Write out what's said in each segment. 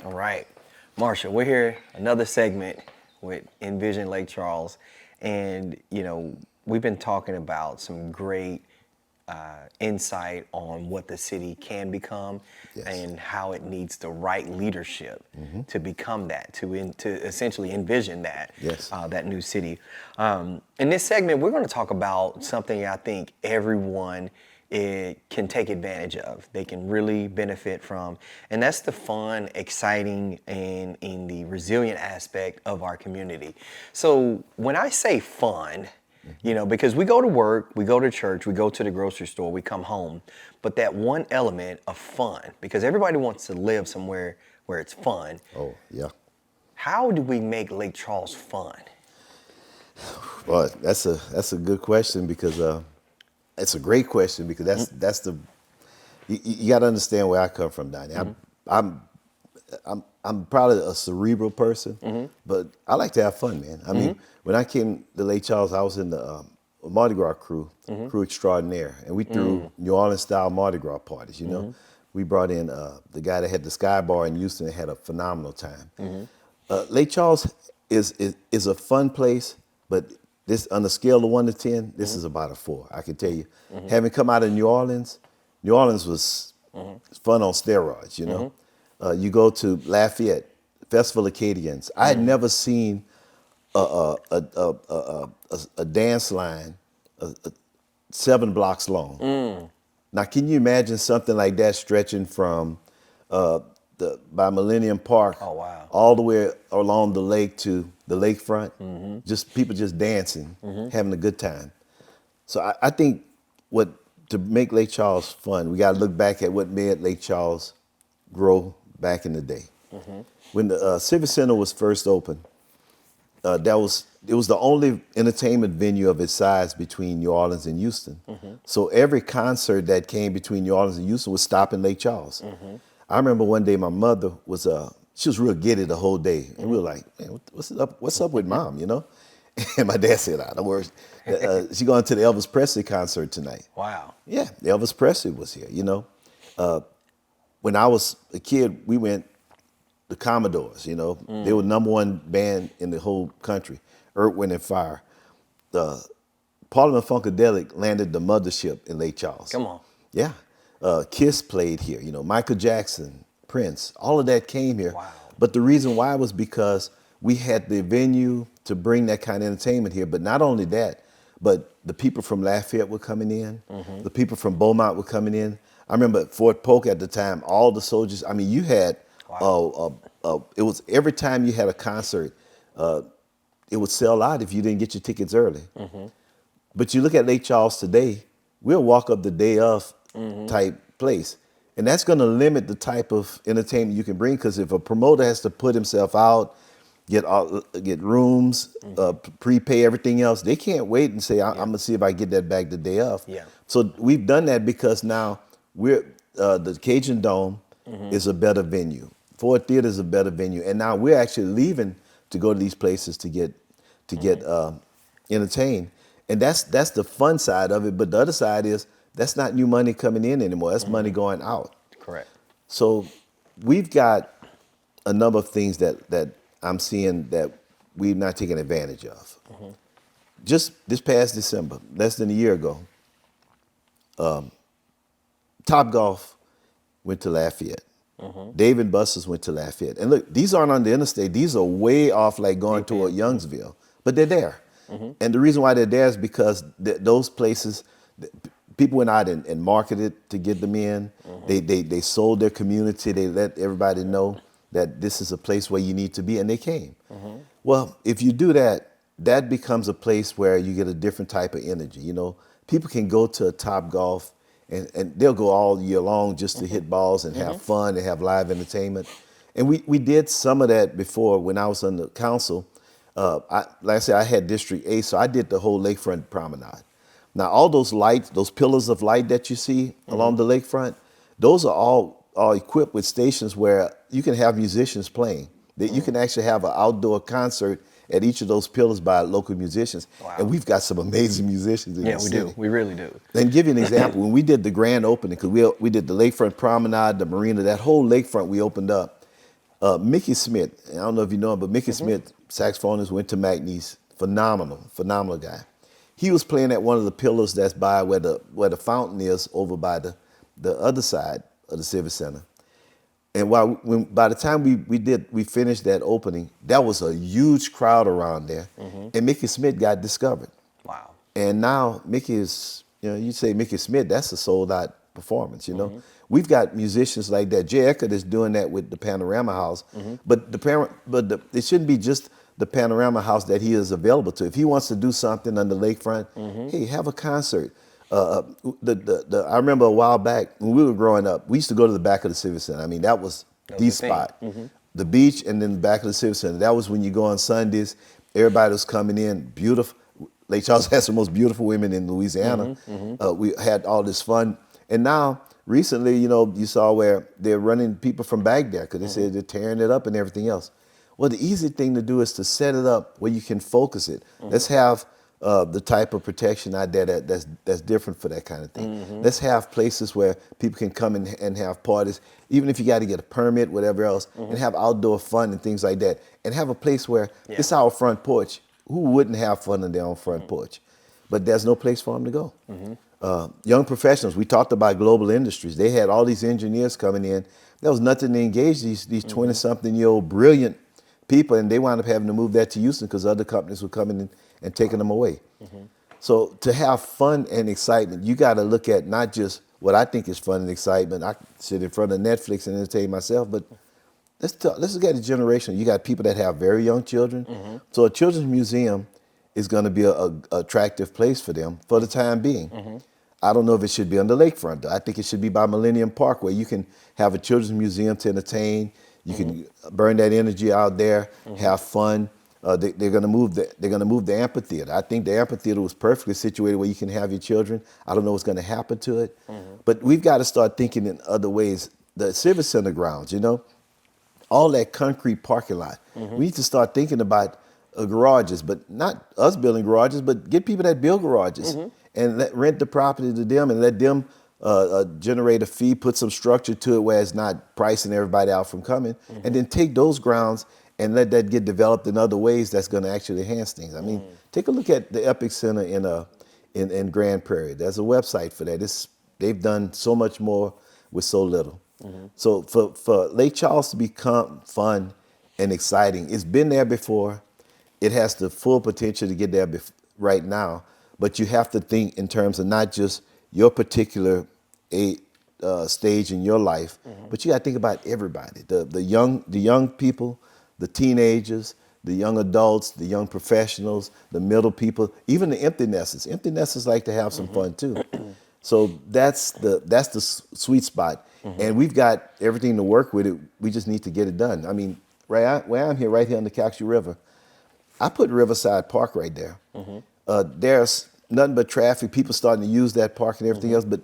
All right, Marsha, we're here, another segment with Envision Lake Charles. And, we've been talking about some great insight on what the city can become Yes. and how it needs the right leadership to become that, to essentially envision that, Yes. that new city. In this segment, we're going to talk about something I think everyone can take advantage of. They can really benefit from, and that's the fun, exciting, and in the resilient aspect of our community. So when I say fun, because we go to work, we go to church, we go to the grocery store, we come home, but that one element of fun, because everybody wants to live somewhere where it's fun. Oh, yeah. How do we make Lake Charles fun? Well, that's a good question because it's a great question because that's the you got to understand where I come from, Donnie. I'm probably a cerebral person, but I like to have fun, man. I mean, when I came to Lake Charles, I was in the Mardi Gras crew extraordinaire, and we threw New Orleans style Mardi Gras parties. We brought in the guy that had the Sky Bar in Houston and had a phenomenal time. Lake Charles is a fun place, but this on a scale of 1 to 10, this is about a 4. I can tell you, having come out of New Orleans was fun on steroids. You go to Lafayette, Festival Acadians. I had never seen a dance line 7 blocks long. Now, can you imagine something like that stretching from by Millennium Park Oh, wow. all the way along the lake to the lakefront? Just people just dancing, having a good time. So I think to make Lake Charles fun, we got to look back at what made Lake Charles grow back in the day. When the Civic Center was first opened, it was the only entertainment venue of its size between New Orleans and Houston. So every concert that came between New Orleans and Houston would stop in Lake Charles. I remember one day my mother she was real giddy the whole day, and we were like, "Man, what's up with mom?" And my dad said, "Don't worry, she going to the Elvis Presley concert tonight." Wow. Yeah, Elvis Presley was here. When I was a kid, we went the Commodores. They were #1 band in the whole country. Earth, Wind and Fire. The Parliament Funkadelic landed the mothership in Lake Charles. Come on. Yeah. Kiss played here. Michael Jackson, Prince, all of that came here. Wow. But the reason why was because we had the venue to bring that kind of entertainment here. But not only that, but the people from Lafayette were coming in. The people from Beaumont were coming in. I remember at Fort Polk at the time, all the soldiers. I mean, you had it was every time you had a concert, it would sell out if you didn't get your tickets early. But you look at Lake Charles today, we'll walk up the day of type place. And that's going to limit the type of entertainment you can bring, because if a promoter has to put himself out, get rooms, prepay everything else, they can't wait and say, I'm going to see if I get that back the day of. Yeah. So we've done that because now the Cajun Dome is a better venue. Ford Theater is a better venue. And now we're actually leaving to go to these places to get entertained. And that's the fun side of it. But the other side is that's not new money coming in anymore. That's money going out. Correct. So we've got a number of things that I'm seeing that we've not taken advantage of. Just this past December, less than a year ago, Top Golf went to Lafayette. Dave and Buster's went to Lafayette. And look, these aren't on the interstate. These are way off, like going toward Youngsville. But they're there. And the reason why they're there is because those places, people went out and marketed to get them in. They sold their community. They let everybody know that this is a place where you need to be, and they came. Well, if you do that, that becomes a place where you get a different type of energy. People can go to a Top Golf and they'll go all year long just to hit balls and have fun and have live entertainment. And we did some of that before when I was on the council. Like I said, I had District 8, so I did the whole lakefront promenade. Now, all those lights, those pillars of light that you see along the lakefront, those are all equipped with stations where you can have musicians playing. That you can actually have an outdoor concert at each of those pillars by local musicians. Wow. And we've got some amazing musicians in Yeah, the we city. do. We really do. And give you an example, when we did the grand opening, because we did the lakefront promenade, the marina, that whole lakefront we opened up, Mickey Smith, I don't know if you know him, but Mickey Smith, saxophonist, went to McNeese. Phenomenal guy. He was playing at one of the pillars that's by where the fountain is over by the other side of the Civic Center. And by the time we finished that opening, that was a huge crowd around there, and Mickey Smith got discovered. Wow. And now Mickey is, you say Mickey Smith, that's a sold out performance, We've got musicians like that. Jay Eckert is doing that with the Panorama House, but it shouldn't be just the Panorama House that he is available to. If he wants to do something on the lakefront, hey, have a concert. I remember a while back when we were growing up, we used to go to the back of the Civic Center. I mean, that was the spot. The beach and then the back of the Civic Center. That was when you go on Sundays. Everybody was coming in, beautiful. Lake Charles has the most beautiful women in Louisiana. We had all this fun. And now, recently, you saw where they're running people from back there because they said they're tearing it up and everything else. Well, the easy thing to do is to set it up where you can focus it. Let's have the type of protection out there that's different for that kind of thing. Let's have places where people can come and have parties, even if you got to get a permit, whatever else, and have outdoor fun and things like that. And have a place where it's our front porch. Who wouldn't have fun on their own front porch? But there's no place for them to go. Young professionals, we talked about global industries. They had all these engineers coming in. There was nothing to engage these 20-something-year-old brilliant people, and they wound up having to move that to Houston because other companies were coming in and taking them away. So to have fun and excitement, you got to look at not just what I think is fun and excitement. I sit in front of Netflix and entertain myself, but let's look at the generation. You got people that have very young children. So a children's museum is going to be a attractive place for them for the time being. I don't know if it should be on the lakefront, though. I think it should be by Millennium Park, where you can have a children's museum to entertain. You can burn that energy out there, have fun. They're going to move the amphitheater. I think the amphitheater was perfectly situated where you can have your children. I don't know what's going to happen to it, but we've got to start thinking in other ways. The Civic Center grounds, all that concrete parking lot. We need to start thinking about garages, but not us building garages, but get people that build garages and rent the property to them and let them generate a fee, put some structure to it where it's not pricing everybody out from coming, and then take those grounds and let that get developed in other ways that's going to actually enhance things. I mean, take a look at the Epic Center in Grand Prairie. There's a website for that. They've done so much more with so little. So for Lake Charles to become fun and exciting, it's been there before. It has the full potential to get there right now, but you have to think in terms of not just your particular stage in your life, but you got to think about everybody, the young people, the teenagers, the young adults, the young professionals, the middle people, even the empty nesters. Empty nesters like to have some fun too. So that's the sweet spot, and we've got everything to work with it. We just need to get it done. I mean, where I'm here, right here on the Calcasieu River, I put Riverside Park right there. There's nothing but traffic, people starting to use that park and everything else, but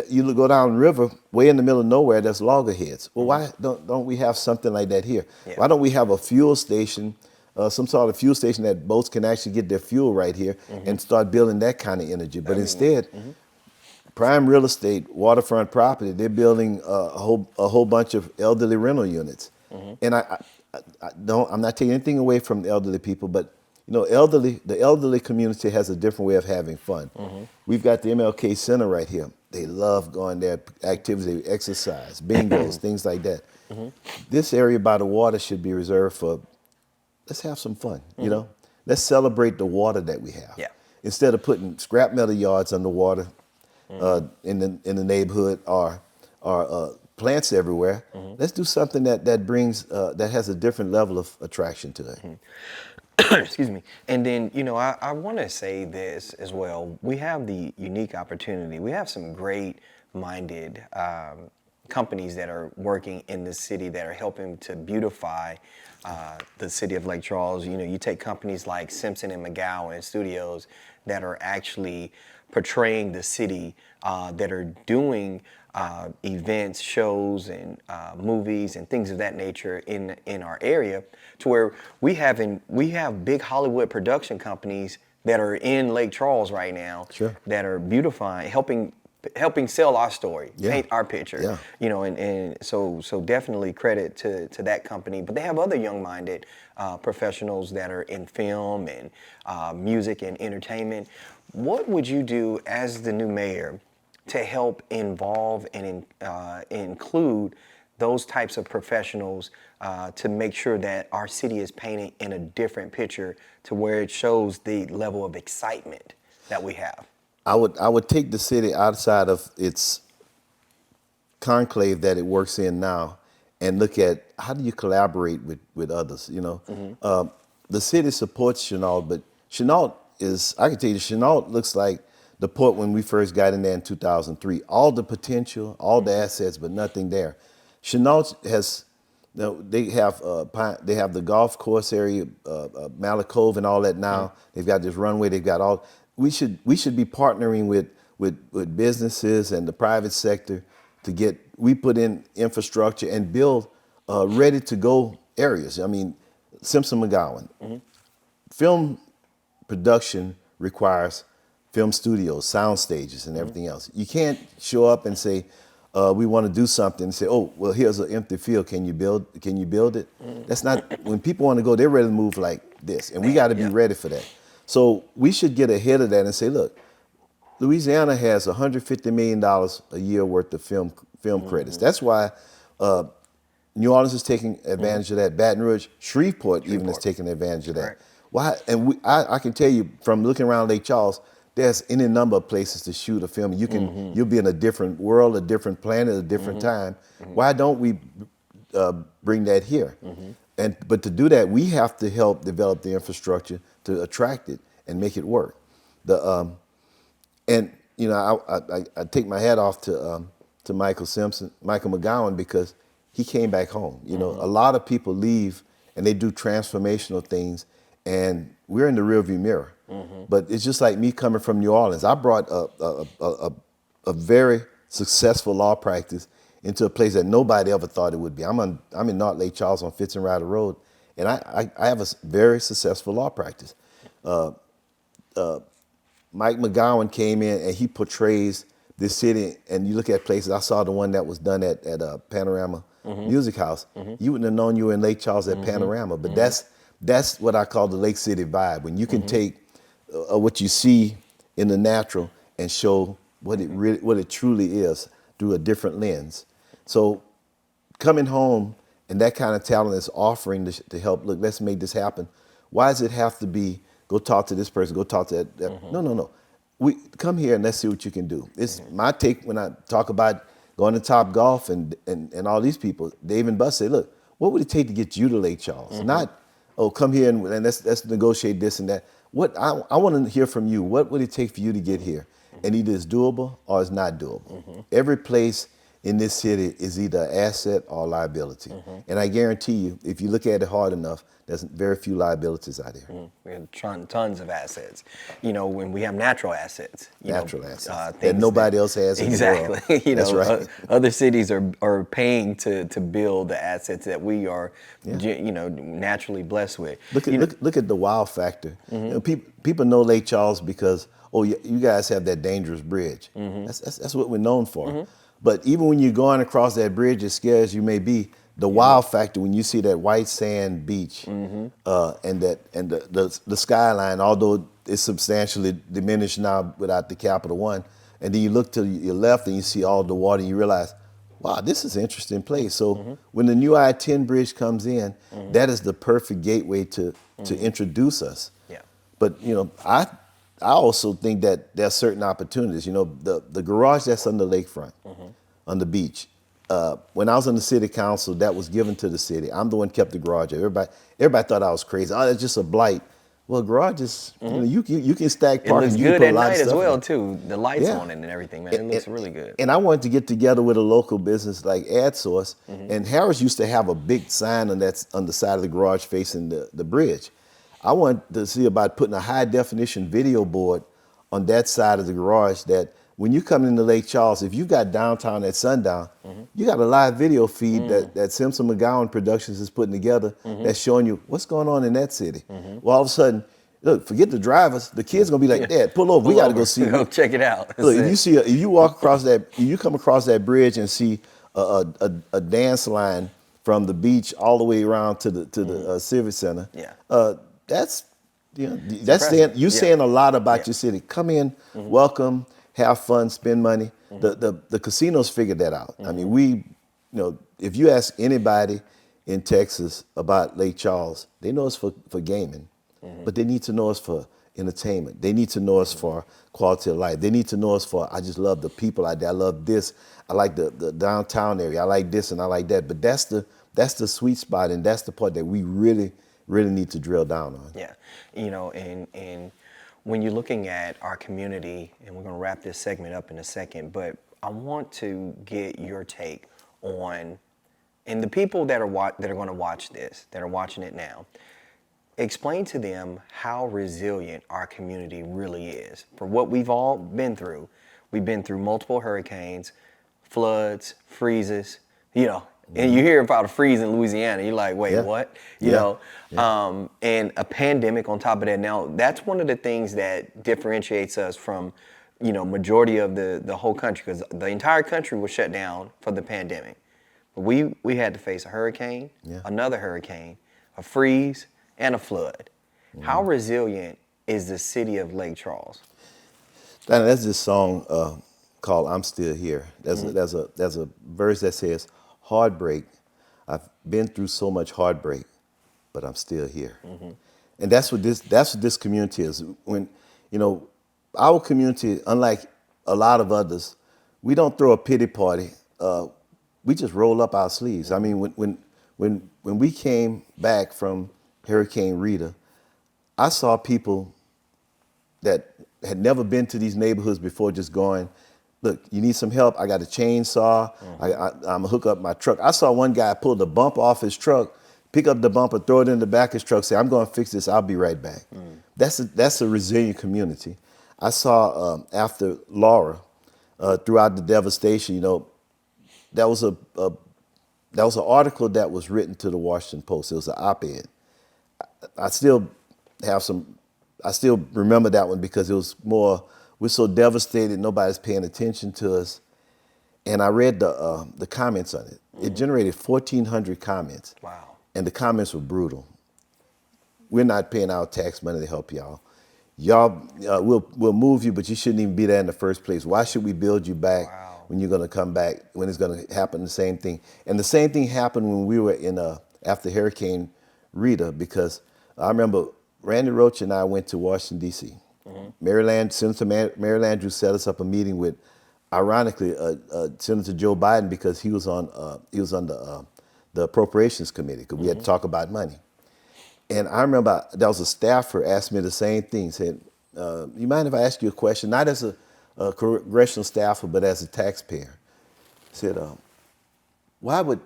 you go down the river, way in the middle of nowhere, there's loggerheads. Well, why don't we have something like that here? Yeah. Why don't we have a fuel station, some sort of fuel station that boats can actually get their fuel right here and start building that kind of energy? But instead, prime real estate, waterfront property, they're building a whole bunch of elderly rental units. And I'm not taking anything away from the elderly people, but the elderly community has a different way of having fun. We've got the MLK Center right here. They love going there, activities, exercise, bingos, things like that. This area by the water should be reserved for, let's have some fun, Let's celebrate the water that we have. Yeah. Instead of putting scrap metal yards underwater in the neighborhood or plants everywhere, let's do something that brings, that has a different level of attraction to it. Excuse me. And then, I want to say this as well. We have the unique opportunity. We have some great-minded companies that are working in the city that are helping to beautify the city of Lake Charles. You take companies like Simpson and McGowan Studios that are actually portraying the city, that are doing events, shows, and movies and things of that nature in our area, to where we have big Hollywood production companies that are in Lake Charles right now, that are beautifying, helping helping sell our story, Yeah. paint our picture. Yeah. And so definitely credit to that company. But they have other young-minded professionals that are in film and music and entertainment. What would you do as the new mayor to help involve and include those types of professionals to make sure that our city is painted in a different picture to where it shows the level of excitement that we have? I would take the city outside of its conclave that it works in now and look at how do you collaborate with others. The city supports Chenault, but Chenault is, I can tell you, Chenault looks like the port when we first got in there in 2003. All the potential, all the assets, but nothing there. Chenault has, they have the golf course area, Mallet Cove and all that now. They've got this runway. They've got all. We should be partnering with businesses and the private sector to get. We put in infrastructure and build ready to go areas. I mean, Simpson McGowan. Film production requires film studios, sound stages, and everything else. You can't show up and say, we want to do something and say, oh, well, here's an empty field. Can you build it? That's not, when people want to go, they're ready to move like this. And we got to be ready for that. So we should get ahead of that and say, look, Louisiana has $150 million a year worth of film credits. That's why New Orleans is taking advantage of that. Baton Rouge, Shreveport even is taking advantage of that. Correct. Why? And I can tell you from looking around Lake Charles, there's any number of places to shoot a film. You'll be in a different world, a different planet, a different time. Why don't we bring that here? But to do that, we have to help develop the infrastructure to attract it and make it work. I take my hat off to Michael McGowan, because he came back home. A lot of people leave and they do transformational things, and we're in the rearview mirror. But it's just like me coming from New Orleans. I brought a very successful law practice into a place that nobody ever thought it would be. I'm in North Lake Charles on Fitz and Ryder Road, and I have a very successful law practice. Mike McGowan came in and he portrays this city, and you look at places. I saw the one that was done at Panorama Music House. You wouldn't have known you were in Lake Charles at Panorama, but that's what I call the Lake City vibe. When you can take what you see in the natural and show what it truly is through a different lens. So coming home and that kind of talent is offering to help. Look, let's make this happen. Why does it have to be? Go talk to this person. Go talk to that. No. We come here and let's see what you can do. It's my take when I talk about going to Top Golf and all these people. Dave and Bus say, look, what would it take to get you to Lake Charles? Not, oh, come here and let's negotiate this and that. What I want to hear from you. What would it take for you to get here? And either it's doable or it's not doable. Every place in this city is either asset or liability. And I guarantee you, if you look at it hard enough, there's very few liabilities out there. We have tons of assets. When we have natural assets. Natural assets that nobody else has in the world. Exactly. That's right. Other cities are paying to build the assets that we are, naturally blessed with. Look at the wow factor. People know Lake Charles because, you guys have that dangerous bridge. That's what we're known for. But even when you're going across that bridge, as scared as you may be, the wow factor when you see that white sand beach and the skyline, although it's substantially diminished now without the Capital One, and then you look to your left and you see all the water and you realize, wow, this is an interesting place. So when the new I-10 bridge comes in, that is the perfect gateway to introduce us. Yeah. But I also think that there are certain opportunities. The garage that's on the lakefront, on the beach. When I was on the city council, that was given to the city. I'm the one who kept the garage. Everybody thought I was crazy. Oh, that's just a blight. Well, garages, you can stack parking. It looks you can good put a at lot of night as stuff well in. too. The lights on it and everything, man. It looks really good. And I wanted to get together with a local business like AdSource. And Harris used to have a big sign on the side of the garage facing the bridge. I wanted to see about putting a high definition video board on that side of the garage that when you come into Lake Charles, if you got downtown at sundown, you got a live video feed that Simpson McGowan Productions is putting together that's showing you what's going on in that city. Well, all of a sudden, Look, forget the drivers. The kids gonna be like, Dad, pull over. We Pull got to go over. see. Go check it out. That's Look, if it. you see, if you walk across that, if you come across that bridge and see a dance line from the beach all the way around to the Civic Center, Yeah. that's that's saying impressive. you Yeah. saying a lot about Yeah. your city. Come in, welcome, have fun, spend money. The casinos figured that out. I mean, if you ask anybody in Texas about Lake Charles, they know it's for gaming, but they need to know us for entertainment. They need to know us for quality of life. They need to know us for, I just love the people out there. I love this. I like the downtown area. I like this and I like that. But that's the sweet spot, and that's the part that we really, really need to drill down on. Yeah, and when you're looking at our community, and we're going to wrap this segment up in a second, but I want to get your take on, and the people that are going to watch this, that are watching it now, explain to them how resilient our community really is. For what we've all been through, we've been through multiple hurricanes, floods, freezes, and you hear about a freeze in Louisiana, you're like, wait, Yeah. what? Yeah. And a pandemic on top of that. Now, that's one of the things that differentiates us from, majority of the whole country, because the entire country was shut down for the pandemic. But we had to face a hurricane, Yeah. another hurricane, a freeze, and a flood. How resilient is the city of Lake Charles? That's this song called "I'm Still Here." There's a verse that says, "Heartbreak. I've been through so much heartbreak, but I'm still here." And that's what this community is. When our community, unlike a lot of others, we don't throw a pity party. We just roll up our sleeves. I mean, when we came back from Hurricane Rita, I saw people that had never been to these neighborhoods before just going, look, you need some help? I got a chainsaw. I'm going to hook up my truck. I saw one guy pull the bump off his truck, pick up the bumper, throw it in the back of his truck, say, I'm going to fix this. I'll be right back. That's a resilient community. I saw after Laura, throughout the devastation, that was an article that was written to the Washington Post. It was an op-ed. I still remember that one because it was more, we're so devastated, nobody's paying attention to us. And I read the comments on it. It generated 1,400 comments. Wow. And the comments were brutal. We're not paying our tax money to help y'all. Y'all, we'll move you, but you shouldn't even be there in the first place. Why should we build you back when you're going to come back, when it's going to happen the same thing? And the same thing happened when we were after Hurricane Rita, because I remember Randy Roach and I went to Washington, D.C. Senator Mary Landrieu set us up a meeting with, ironically, Senator Joe Biden, because he was on the Appropriations Committee, because we had to talk about money. And I remember there was a staffer asked me the same thing, said, you mind if I ask you a question, not as a congressional staffer, but as a taxpayer? Said, why would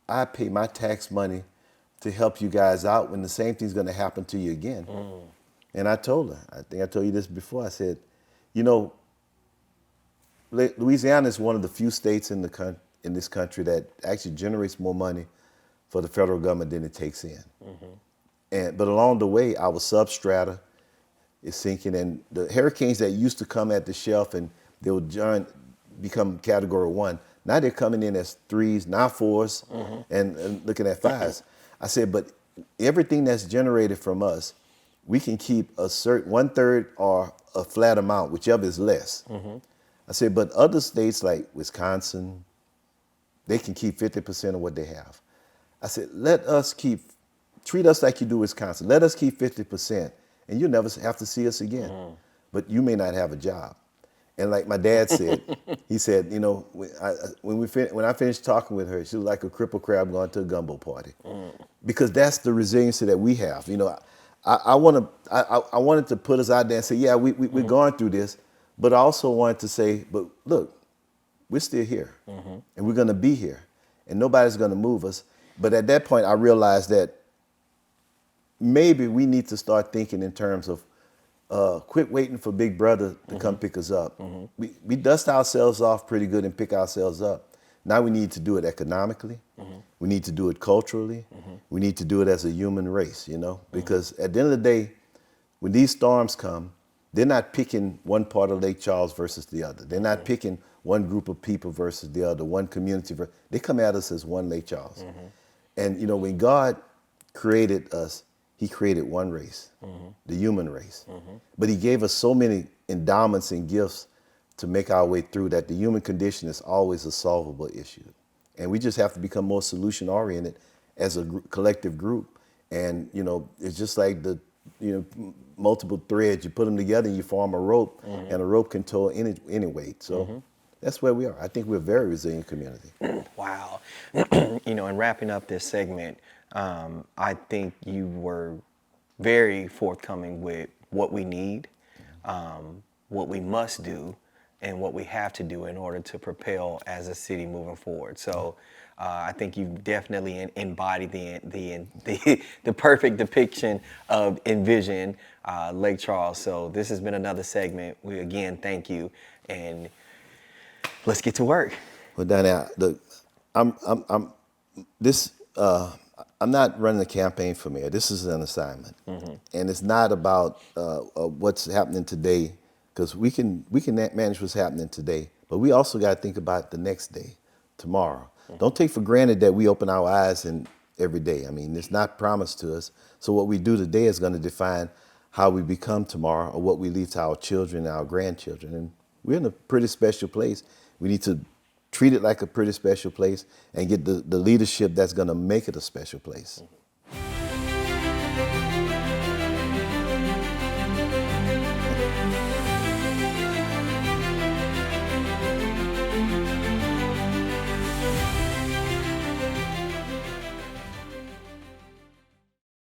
I pay my tax money to help you guys out when the same thing's going to happen to you again? And I told her, I think I told you this before, I said, Louisiana is one of the few states in this country that actually generates more money for the federal government than it takes in. But along the way, our substrata is sinking, and the hurricanes that used to come at the shelf and they would become Category 1, now they're coming in as 3s, now 4s, and looking at 5s. I said, but everything that's generated from us, we can keep a certain 1/3 or a flat amount, whichever is less. I said, but other states like Wisconsin, they can keep 50% of what they have. I said, treat us like you do Wisconsin. Let us keep 50%, and you'll never have to see us again. But you may not have a job. And like my dad said, he said, when I finished talking with her, she was like a crippled crab going to a gumbo party, because that's the resiliency that we have. I wanted to put us out there and say, yeah, we're going through this, but I also wanted to say, but look, we're still here, and we're going to be here, and nobody's going to move us. But at that point, I realized that maybe we need to start thinking in terms of quit waiting for Big Brother to come pick us up. We dust ourselves off pretty good and pick ourselves up. Now we need to do it economically. We need to do it culturally. We need to do it as a human race, because at the end of the day, when these storms come, they're not picking one part of Lake Charles versus the other. They're not picking one group of people versus the other, one community. They come at us as one Lake Charles. And you know, when God created us, he created one race, the human race. But he gave us so many endowments and gifts to make our way through that the human condition is always a solvable issue. And we just have to become more solution oriented as a collective group. And, you know, it's just like the, you know, multiple threads, you put them together and you form a rope, and a rope can tow any weight. So that's where we are. I think we're a very resilient community. Wow. You know, in wrapping up this segment, I think you were very forthcoming with what we need, what we must do, and what we have to do in order to propel as a city moving forward. So I think you've definitely embodied the perfect depiction of Envision Lake Charles. So this has been another segment. We again thank you, and let's get to work. Well, Danny, look, I'm this. I'm not running a campaign for mayor. This is an assignment, and it's not about what's happening today, because we can manage what's happening today, but we also got to think about the next day, tomorrow. Don't take for granted that we open our eyes and every day. I mean, it's not promised to us. So what we do today is going to define how we become tomorrow, or what we leave to our children and our grandchildren. And we're in a pretty special place. We need to treat it like a pretty special place and get the leadership that's going to make it a special place.